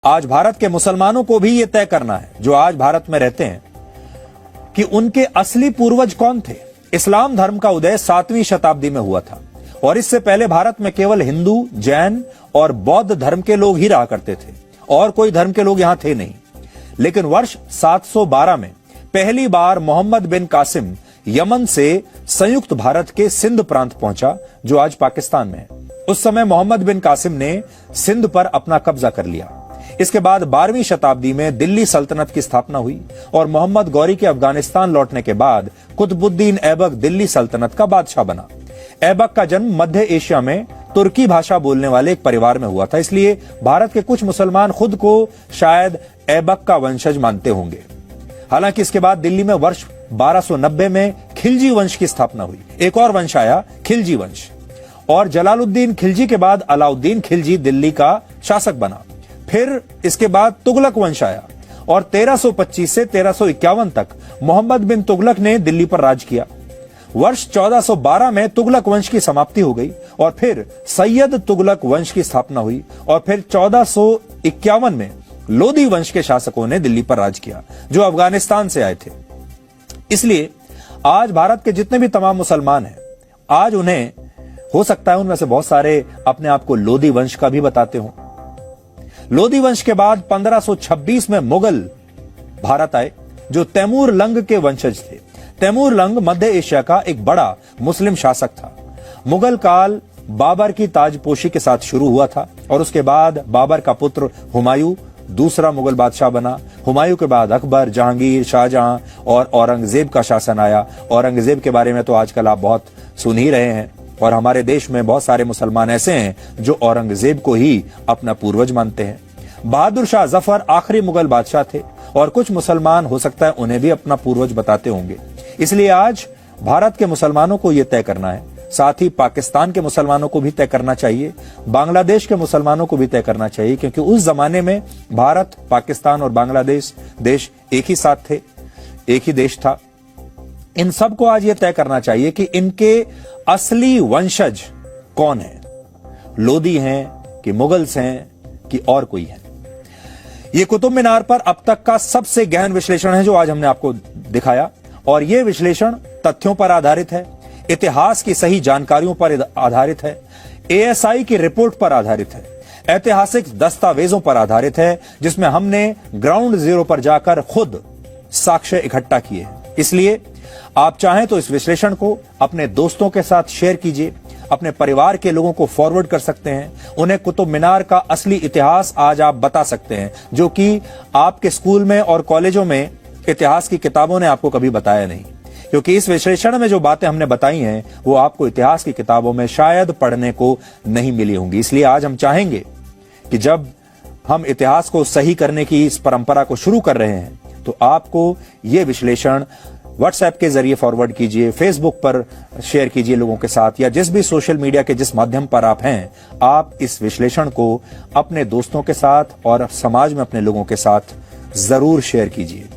आज भारत के मुसलमानों को भी यह तय करना है, जो आज भारत में रहते हैं, कि उनके असली पूर्वज कौन थे। इस्लाम धर्म का उदय 7वीं शताब्दी में हुआ था और इससे पहले भारत में केवल हिंदू, जैन और बौद्ध धर्म के लोग ही रहा करते थे और कोई धर्म के लोग यहां थे नहीं। लेकिन वर्ष 712 में पहली बार मोहम्मद बिन कासिम यमन से संयुक्त भारत के सिंध प्रांत पहुंचा, जो आज पाकिस्तान में है। उस समय मोहम्मद बिन कासिम ने सिंध पर अपना कब्जा कर लिया। इसके बाद 12वीं शताब्दी में दिल्ली सल्तनत की स्थापना हुई और मोहम्मद गौरी के अफगानिस्तान लौटने के बाद कुतुबुद्दीन ऐबक दिल्ली सल्तनत का बादशाह बना। ऐबक का जन्म मध्य एशिया में तुर्की भाषा बोलने वाले एक परिवार में हुआ था, इसलिए भारत के कुछ मुसलमान खुद को शायद ऐबक का वंशज मानते होंगे। हालांकि इसके बाद दिल्ली में वर्ष 1290 में खिलजी वंश की स्थापना हुई। एक और वंश आया, खिलजी वंश, और जलालुद्दीन खिलजी के बाद अलाउद्दीन खिलजी दिल्ली का शासक बना। फिर इसके बाद तुगलक वंश आया और 1325 से 1351 तक मोहम्मद बिन तुगलक ने दिल्ली पर राज किया। वर्ष 1412 में तुगलक वंश की समाप्ति हो गई और फिर सैयद तुगलक वंश की स्थापना हुई और फिर 1451 में लोदी वंश के शासकों ने दिल्ली पर राज किया, जो अफगानिस्तान से आए थे। इसलिए आज भारत के जितने भी तमाम मुसलमान हैं, आज उन्हें हो सकता है उनमें से बहुत सारे अपने आप को लोदी वंश का भी बताते हों। लोदी वंश के बाद 1526 में मुगल भारत आए, जो तैमूर लंग के वंशज थे। तैमूर लंग मध्य एशिया का एक बड़ा मुस्लिम शासक था। मुगल काल बाबर की ताजपोशी के साथ शुरू हुआ था और उसके बाद बाबर का पुत्र हुमायूं दूसरा मुगल बादशाह बना। हुमायूं के बाद अकबर, जहांगीर, शाहजहां और औरंगजेब का शासन आया। औरंगजेब के बारे में तो आजकल आप बहुत सुन ही रहे हैं और हमारे देश में बहुत सारे मुसलमान ऐसे हैं जो औरंगजेब को ही अपना पूर्वज मानते हैं। बहादुर शाह जफर आखिरी मुगल बादशाह थे और कुछ मुसलमान हो सकता है उन्हें भी अपना पूर्वज बताते होंगे। इसलिए आज भारत के मुसलमानों को यह तय करना है, साथ ही पाकिस्तान के मुसलमानों को भी तय करना चाहिए, बांग्लादेश के मुसलमानों को भी तय करना चाहिए, क्योंकि उस जमाने में भारत, पाकिस्तान और बांग्लादेश देश एक ही साथ थे, एक ही देश था। इन सबको आज यह तय करना चाहिए कि इनके असली वंशज कौन हैं, लोदी हैं कि मुगल्स हैं कि और कोई है। यह कुतुब मीनार पर अब तक का सबसे गहन विश्लेषण है जो आज हमने आपको दिखाया, और यह विश्लेषण तथ्यों पर आधारित है, इतिहास की सही जानकारियों पर आधारित है, एएसआई की रिपोर्ट पर आधारित है, ऐतिहासिक दस्तावेजों पर आधारित है, जिसमें हमने ग्राउंड जीरो पर जाकर खुद साक्ष्य इकट्ठा किए हैं। इसलिए आप चाहें तो इस विश्लेषण को अपने दोस्तों के साथ शेयर कीजिए, अपने परिवार के लोगों को फॉरवर्ड कर सकते हैं। उन्हें कुतुब मीनार का असली इतिहास आज आप बता सकते हैं, जो कि आपके स्कूल में और कॉलेजों में इतिहास की किताबों ने आपको कभी बताया नहीं, क्योंकि इस विश्लेषण में जो बातें हमने बताई हैं वो आपको इतिहास की किताबों में शायद पढ़ने को नहीं मिली होंगी। इसलिए आज हम चाहेंगे कि जब हम इतिहास को सही करने की इस परंपरा को शुरू कर रहे हैं, तो आपको ये विश्लेषण व्हाट्सएप के जरिए फॉरवर्ड कीजिए, फेसबुक पर शेयर कीजिए लोगों के साथ, या जिस भी सोशल मीडिया के जिस माध्यम पर आप हैं, आप इस विश्लेषण को अपने दोस्तों के साथ और समाज में अपने लोगों के साथ जरूर शेयर कीजिए।